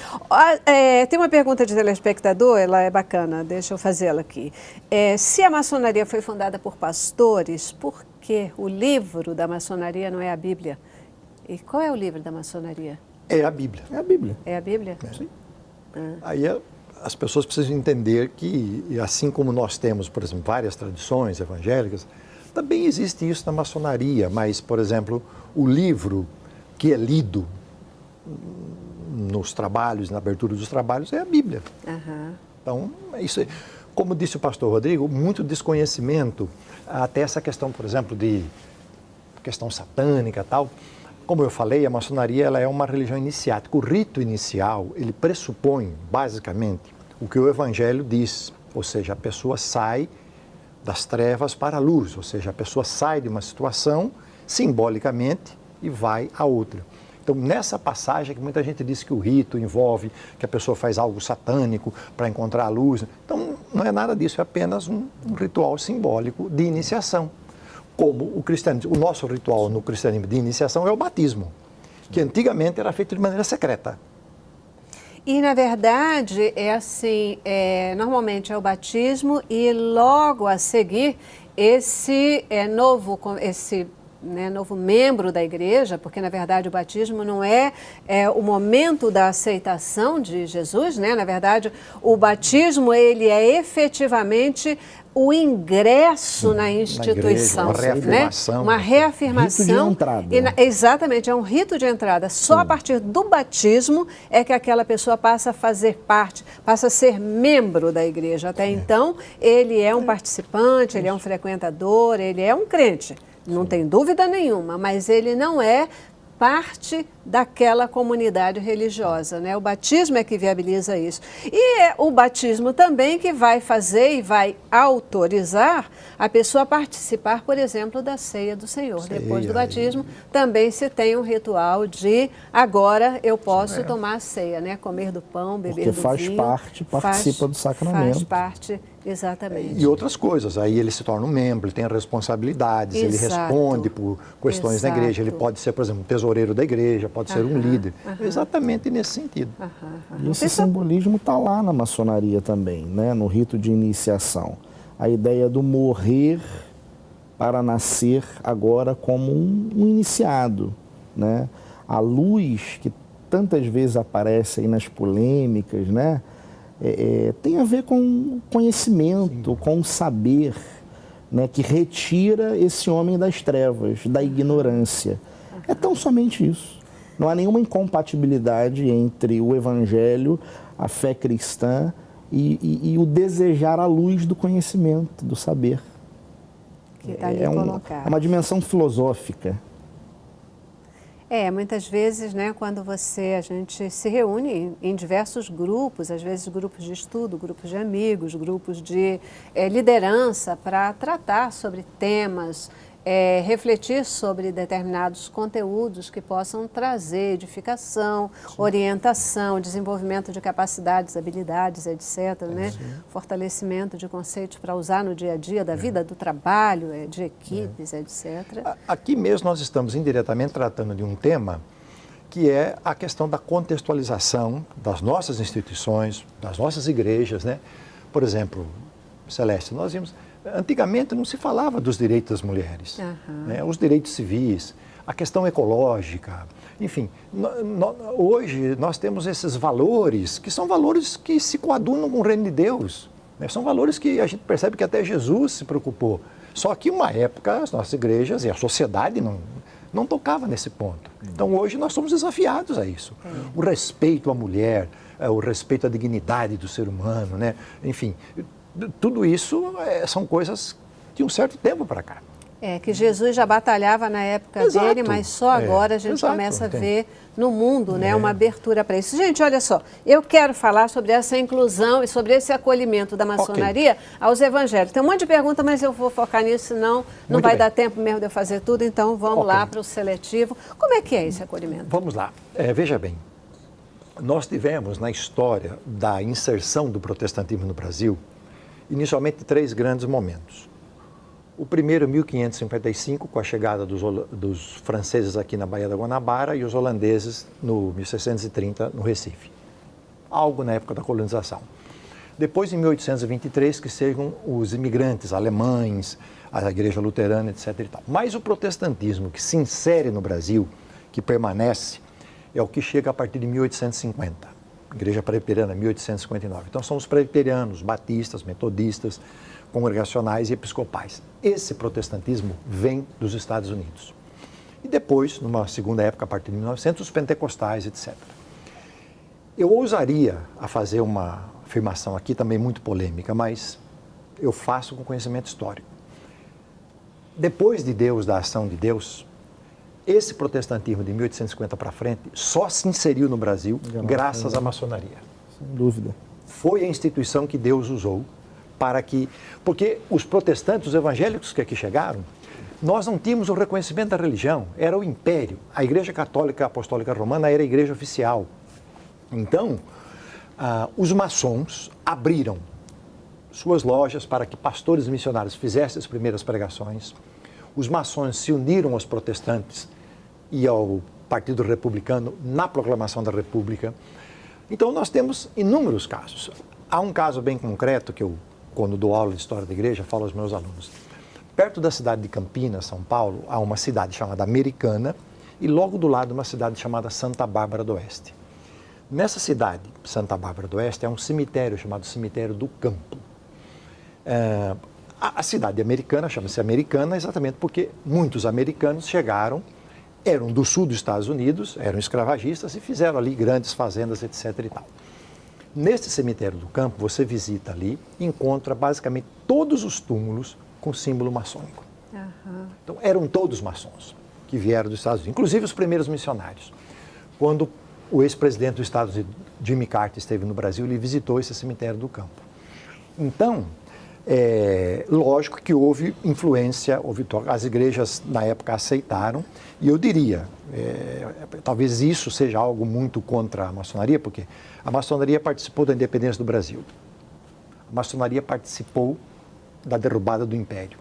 Tem uma pergunta de telespectador, ela é bacana, deixa eu fazê-la aqui. Se a maçonaria foi fundada por pastores, por que o livro da maçonaria não é a Bíblia? E qual é o livro da maçonaria? É a Bíblia. É a Bíblia. É a Bíblia? Sim. Aí as pessoas precisam entender que, assim como nós temos, por exemplo, várias tradições evangélicas, também existe isso na maçonaria, mas, por exemplo, o livro que é lido nos trabalhos, na abertura dos trabalhos, é a Bíblia. Uhum. Então, isso, como disse o pastor Rodrigo, muito desconhecimento, até essa questão, por exemplo, de questão satânica e tal. Como eu falei, a maçonaria ela é uma religião iniciática. O rito inicial, ele pressupõe, basicamente, o que o Evangelho diz, ou seja, a pessoa sai das trevas para a luz, ou seja, a pessoa sai de uma situação, simbolicamente, e vai a outra. Então, nessa passagem, que muita gente diz que o rito envolve que a pessoa faz algo satânico para encontrar a luz. Então, não é nada disso, é apenas um ritual simbólico de iniciação. Como o cristianismo, o nosso ritual no cristianismo de iniciação é o batismo, que antigamente era feito de maneira secreta. E, na verdade, é assim, normalmente é o batismo e logo a seguir esse novo membro da igreja, porque, na verdade, o batismo não é o momento da aceitação de Jesus, né? Na verdade, o batismo, ele é efetivamente o ingresso na instituição, na igreja, uma reafirmação. Né? Uma reafirmação. Rito de entrada. Exatamente, é um rito de entrada. Só a partir do batismo é que aquela pessoa passa a fazer parte, passa a ser membro da igreja. Até então, ele é um participante, ele é um frequentador, ele é um crente. Não tem dúvida nenhuma, mas ele não é parte daquela comunidade religiosa, né? O batismo é que viabiliza isso. E é o batismo também que vai fazer e vai autorizar a pessoa a participar, por exemplo, da ceia do Senhor. Depois do batismo, também se tem um ritual de agora eu posso tomar a ceia, né? Comer do pão, beber do vinho. Porque faz parte, participa do sacramento. Faz parte, exatamente. E outras coisas. Aí ele se torna um membro, ele tem responsabilidades, ele responde por questões da igreja. Ele pode ser, por exemplo, um tesoureiro da igreja, pode ser um líder. Exatamente nesse sentido. E esse simbolismo está lá na maçonaria também, né? No rito de iniciação. A ideia do morrer para nascer agora como um iniciado, né? A luz que tantas vezes aparece aí nas polêmicas, né? Tem a ver com conhecimento, com o saber, né? Que retira esse homem das trevas, da ignorância. É tão somente isso. Não há nenhuma incompatibilidade entre o evangelho, a fé cristã e o desejar a luz do conhecimento, do saber. Que tá ali colocado. É uma dimensão filosófica. Muitas vezes, né, quando a gente se reúne em diversos grupos, às vezes grupos de estudo, grupos de amigos, grupos de liderança, para tratar sobre temas refletir sobre determinados conteúdos que possam trazer edificação, orientação, desenvolvimento de capacidades, habilidades, etc., né? Fortalecimento de conceitos para usar no dia a dia da vida, do trabalho, de equipes, etc. Aqui mesmo nós estamos indiretamente tratando de um tema que é a questão da contextualização das nossas instituições, das nossas igrejas, né? Por exemplo, Celeste, nós vimos... Antigamente não se falava dos direitos das mulheres, né? Os direitos civis, a questão ecológica, enfim. Hoje nós temos esses valores, que são valores que se coadunam com o reino de Deus, né? São valores que a gente percebe que até Jesus se preocupou. Só que uma época as nossas igrejas e a sociedade não tocava nesse ponto. Então hoje nós somos desafiados a isso. O respeito à mulher, o respeito à dignidade do ser humano, né? Enfim... Tudo isso são coisas de um certo tempo para cá. Que Jesus já batalhava na época dele, mas só agora a gente começa a ver no mundo, né, uma abertura para isso. Gente, olha só, eu quero falar sobre essa inclusão e sobre esse acolhimento da maçonaria aos evangélicos. Tem um monte de pergunta, mas eu vou focar nisso, senão não vai dar tempo mesmo de eu fazer tudo. Então vamos lá para o seletivo. Como é que é esse acolhimento? Vamos lá. Veja bem, nós tivemos na história da inserção do protestantismo no Brasil, inicialmente 3 grandes momentos. O primeiro, 1555, com a chegada dos franceses aqui na Baía da Guanabara e os holandeses no 1630 no Recife. Algo na época da colonização. Depois, em 1823, que chegam os imigrantes alemães, a igreja luterana, etc. e tal. Mas o protestantismo que se insere no Brasil, que permanece, é o que chega a partir de 1850. Igreja Presbiteriana, 1859. Então, são os presbiterianos, batistas, metodistas, congregacionais e episcopais. Esse protestantismo vem dos Estados Unidos. E depois, numa segunda época, a partir de 1900, os pentecostais, etc. Eu ousaria a fazer uma afirmação aqui também muito polêmica, mas eu faço com conhecimento histórico. Depois de Deus, da ação de Deus, esse protestantismo de 1850 para frente só se inseriu no Brasil graças à maçonaria. Sem dúvida. Foi a instituição que Deus usou para que... Porque os protestantes, os evangélicos que aqui chegaram, nós não tínhamos o reconhecimento da religião, era o império. A Igreja Católica Apostólica Romana era a igreja oficial. Então, os maçons abriram suas lojas para que pastores e missionários fizessem as primeiras pregações. Os maçons se uniram aos protestantes e ao Partido Republicano na proclamação da República. Então, nós temos inúmeros casos. Há um caso bem concreto que eu, quando dou aula de História da Igreja, falo aos meus alunos. Perto da cidade de Campinas, São Paulo, há uma cidade chamada Americana e logo do lado uma cidade chamada Santa Bárbara do Oeste. Nessa cidade, Santa Bárbara do Oeste, há um cemitério chamado Cemitério do Campo. A cidade americana chama-se Americana exatamente porque muitos americanos chegaram, eram do sul dos Estados Unidos, eram escravagistas e fizeram ali grandes fazendas, etc. e tal. Neste cemitério do campo, você visita ali e encontra basicamente todos os túmulos com símbolo maçônico. Então, eram todos maçons que vieram dos Estados Unidos, inclusive os primeiros missionários. Quando o ex-presidente dos Estados Unidos, Jimmy Carter, esteve no Brasil, ele visitou esse cemitério do campo. Então, lógico que houve influência, as igrejas na época aceitaram, e eu diria, talvez isso seja algo muito contra a maçonaria, porque a maçonaria participou da independência do Brasil, a maçonaria participou da derrubada do Império.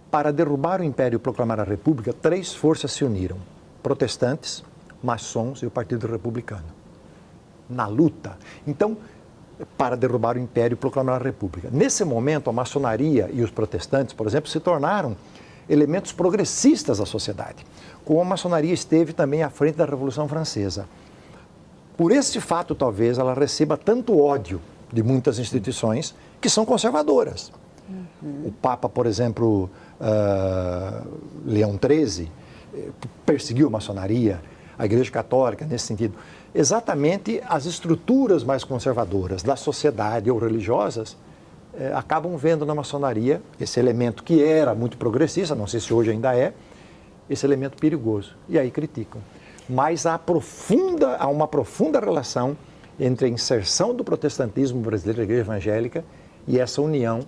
Para derrubar o Império e proclamar a República, 3 forças se uniram, protestantes, maçons e o Partido Republicano, na luta. Então, para derrubar o Império e proclamar a República. Nesse momento, a maçonaria e os protestantes, por exemplo, se tornaram elementos progressistas da sociedade, como a maçonaria esteve também à frente da Revolução Francesa. Por esse fato, talvez, ela receba tanto ódio de muitas instituições que são conservadoras. O Papa, por exemplo, Leão XIII, perseguiu a maçonaria, a Igreja Católica, nesse sentido. Exatamente as estruturas mais conservadoras da sociedade ou religiosas acabam vendo na maçonaria esse elemento que era muito progressista, não sei se hoje ainda é, esse elemento perigoso. E aí criticam. Mas há uma profunda relação entre a inserção do protestantismo brasileiro, a igreja evangélica, e essa união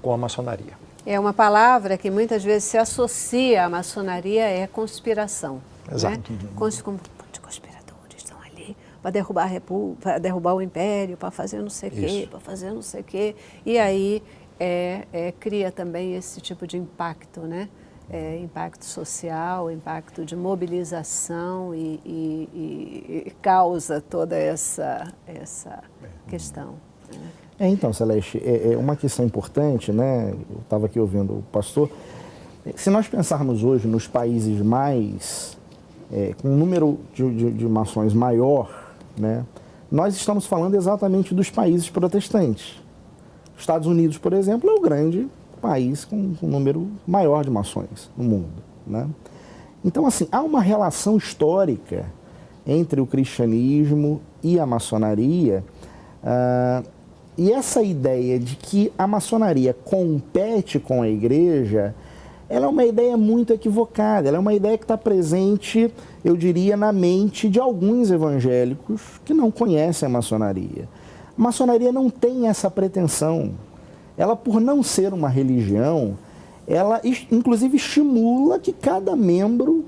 com a maçonaria. É uma palavra que muitas vezes se associa à maçonaria, é conspiração. Exato. Né? Como de conspiradores estão ali para derrubar o império, para fazer não sei o quê, para fazer não sei o quê. E aí cria também esse tipo de impacto, né? Impacto social, impacto de mobilização e causa toda essa questão. Né? Então, Celeste, é uma questão importante, né? Eu estava aqui ouvindo o pastor. Se nós pensarmos hoje nos países mais, com um número de maçons maior, né? Nós estamos falando exatamente dos países protestantes. Os Estados Unidos, por exemplo, é o grande país com um número maior de maçons no mundo, né? Então, assim, há uma relação histórica entre o cristianismo e a maçonaria, e essa ideia de que a maçonaria compete com a igreja, ela é uma ideia muito equivocada, ela é uma ideia que está presente, eu diria, na mente de alguns evangélicos que não conhecem a maçonaria. A maçonaria não tem essa pretensão. Ela, por não ser uma religião, ela inclusive estimula que cada membro,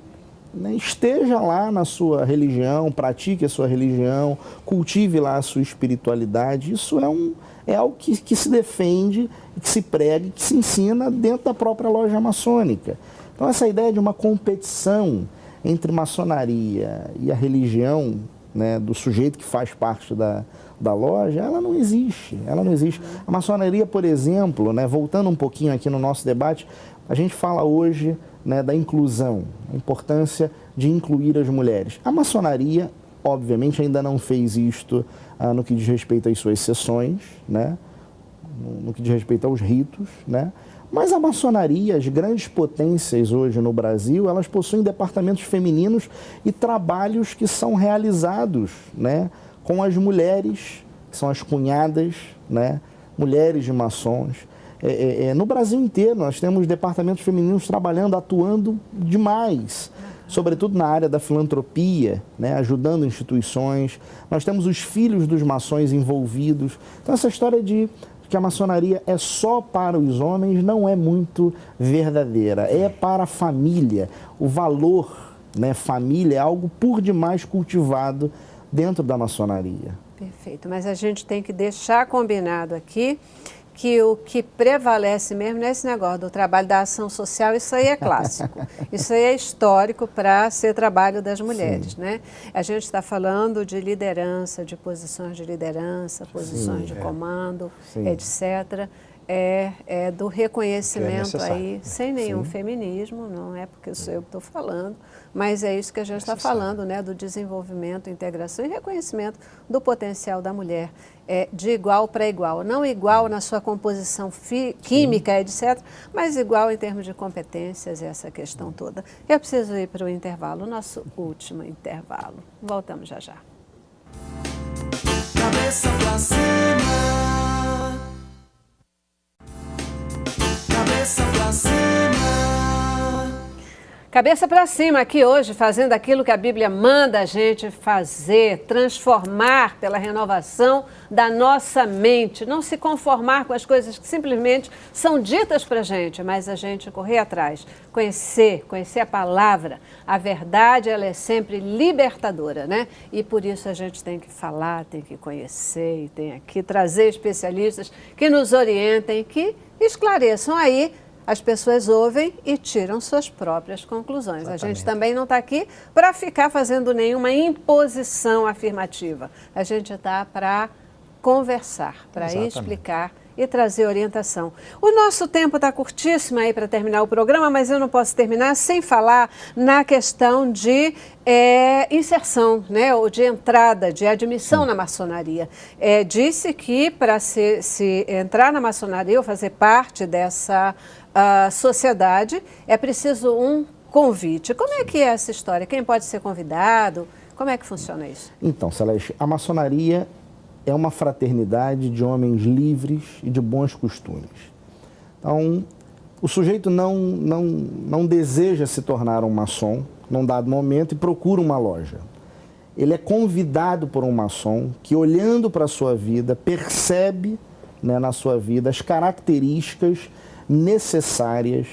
né, esteja lá na sua religião, pratique a sua religião, cultive lá a sua espiritualidade. Isso é algo que se defende, que se prega, que se ensina dentro da própria loja maçônica. Então, essa ideia de uma competição entre maçonaria e a religião, né, do sujeito que faz parte da loja, ela não existe. A maçonaria, por exemplo, né, voltando um pouquinho aqui no nosso debate, a gente fala hoje, né, da inclusão, a importância de incluir as mulheres. A maçonaria, obviamente, ainda não fez isto no que diz respeito às suas sessões, né, no que diz respeito aos ritos, né, mas a maçonaria, as grandes potências hoje no Brasil, elas possuem departamentos femininos e trabalhos que são realizados, né, com as mulheres, que são as cunhadas, né, mulheres de maçons. No Brasil inteiro nós temos departamentos femininos trabalhando, atuando demais, sobretudo na área da filantropia, né, ajudando instituições. Nós temos os filhos dos maçons envolvidos. Então essa história de que a maçonaria é só para os homens não é muito verdadeira, é para a família. O valor, né, família, é algo por demais cultivado dentro da maçonaria. Perfeito, mas a gente tem que deixar combinado aqui que o que prevalece mesmo nesse negócio do trabalho da ação social, isso aí é clássico, isso aí é histórico para ser trabalho das mulheres, né? A gente está falando de liderança, de posições de liderança, posições de comando, etc., do reconhecimento aí, sem nenhum feminismo, não é porque sou eu que estou falando, mas é isso que a gente está falando, né, do desenvolvimento, integração e reconhecimento do potencial da mulher, de igual para igual, não igual na sua composição química, etc., mas igual em termos de competências, essa questão toda. Eu preciso ir para o intervalo, nosso último intervalo. Voltamos já já. Cabeça pra cima. Cabeça pra cima. Cabeça para cima aqui hoje, fazendo aquilo que a Bíblia manda a gente fazer, transformar pela renovação da nossa mente, não se conformar com as coisas que simplesmente são ditas para a gente, mas a gente correr atrás, conhecer a palavra. A verdade, ela é sempre libertadora, né? E por isso a gente tem que falar, tem que conhecer e tem que trazer especialistas que nos orientem, que esclareçam aí. As pessoas ouvem e tiram suas próprias conclusões. Exatamente. A gente também não está aqui para ficar fazendo nenhuma imposição afirmativa. A gente está para conversar, para explicar e trazer orientação. O nosso tempo está curtíssimo aí para terminar o programa, mas eu não posso terminar sem falar na questão de inserção, né, ou de entrada, de admissão na maçonaria. Disse que para se entrar na maçonaria ou fazer parte dessa sociedade, é preciso um convite. Como é que é essa história? Quem pode ser convidado? Como é que funciona isso? Então, Celeste, a maçonaria é uma fraternidade de homens livres e de bons costumes. Então, o sujeito não deseja se tornar um maçom num dado momento e procura uma loja. Ele é convidado por um maçom que, olhando para a sua vida, percebe, né, na sua vida as características necessárias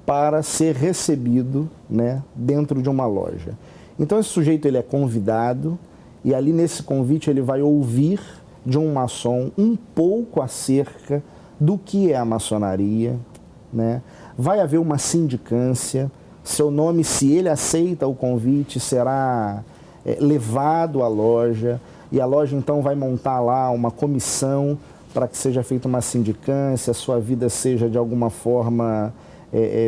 para ser recebido, né, dentro de uma loja. Então esse sujeito ele é convidado e ali nesse convite ele vai ouvir de um maçom um pouco acerca do que é a maçonaria, né? Vai haver uma sindicância, seu nome, se ele aceita o convite, será levado à loja e a loja então vai montar lá uma comissão para que seja feita uma sindicância, a sua vida seja de alguma forma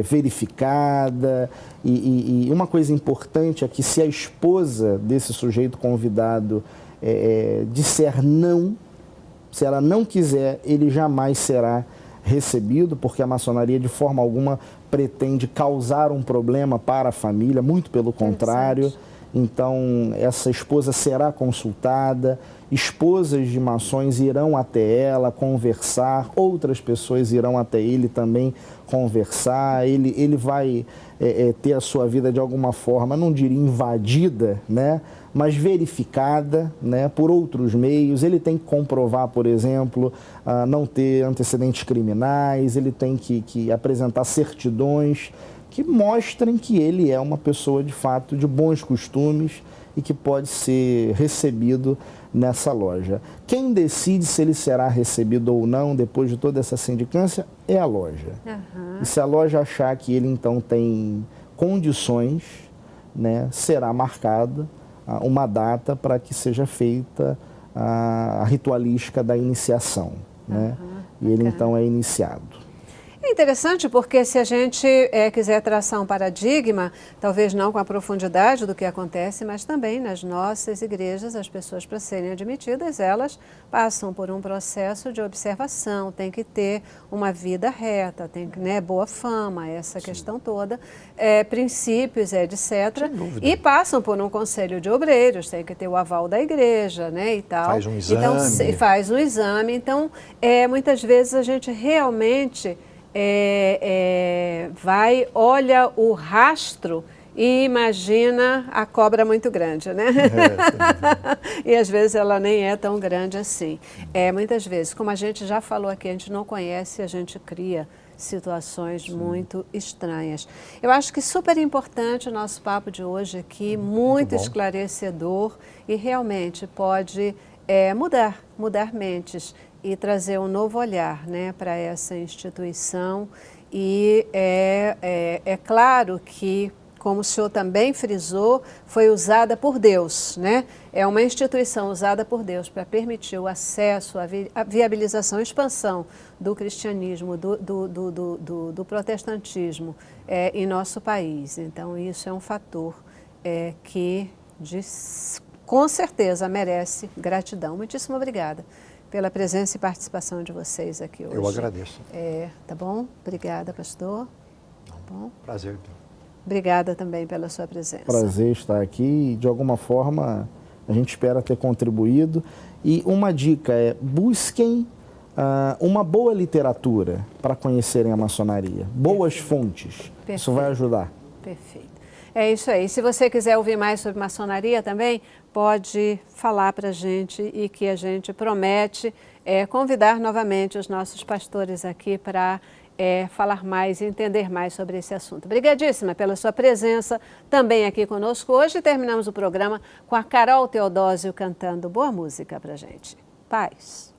verificada. E uma coisa importante é que se a esposa desse sujeito convidado disser não, se ela não quiser, ele jamais será recebido, porque a maçonaria de forma alguma pretende causar um problema para a família, muito pelo contrário. Então, essa esposa será consultada, esposas de maçons irão até ela conversar, outras pessoas irão até ele também conversar, ele vai ter a sua vida de alguma forma, não diria invadida, né? Mas verificada, né, por outros meios. Ele tem que comprovar, por exemplo, não ter antecedentes criminais, ele tem que apresentar certidões que mostrem que ele é uma pessoa, de fato, de bons costumes e que pode ser recebido nessa loja. Quem decide se ele será recebido ou não, depois de toda essa sindicância, é a loja. E se a loja achar que ele, então, tem condições, né, será marcada uma data para que seja feita a ritualística da iniciação, né? E ele, então, é iniciado. É interessante porque se a gente quiser traçar um paradigma, talvez não com a profundidade do que acontece, mas também nas nossas igrejas, as pessoas para serem admitidas, elas passam por um processo de observação, tem que ter uma vida reta, tem que, né, boa fama, essa questão toda, princípios, etc. E passam por um conselho de obreiros, tem que ter o aval da igreja, né, e tal. Faz um exame. Então, faz um exame. Então, muitas vezes a gente realmente vai, olha o rastro e imagina a cobra muito grande, né? E às vezes ela nem é tão grande assim. Muitas vezes, como a gente já falou aqui, a gente não conhece, a gente cria situações muito estranhas. Eu acho que super importante o nosso papo de hoje aqui, muito esclarecedor e realmente pode mudar mentes e trazer um novo olhar, né, para essa instituição. E é claro que, como o senhor também frisou, foi usada por Deus, né? É uma instituição usada por Deus para permitir o acesso, a viabilização, a expansão do cristianismo, do protestantismo em nosso país. Então, isso é um fator que, com certeza, merece gratidão. Muitíssimo obrigada pela presença e participação de vocês aqui hoje. Eu agradeço. Tá bom? Obrigada, pastor. Tá bom? Prazer. Obrigada também pela sua presença. Prazer estar aqui e, de alguma forma, a gente espera ter contribuído. E uma dica busquem uma boa literatura para conhecerem a maçonaria. Boas fontes. Perfeito. Isso vai ajudar. Perfeito. É isso aí. Se você quiser ouvir mais sobre maçonaria também, pode falar para a gente e que a gente promete convidar novamente os nossos pastores aqui para falar mais e entender mais sobre esse assunto. Obrigadíssima pela sua presença também aqui conosco. Hoje terminamos o programa com a Carol Teodósio cantando boa música para a gente. Paz.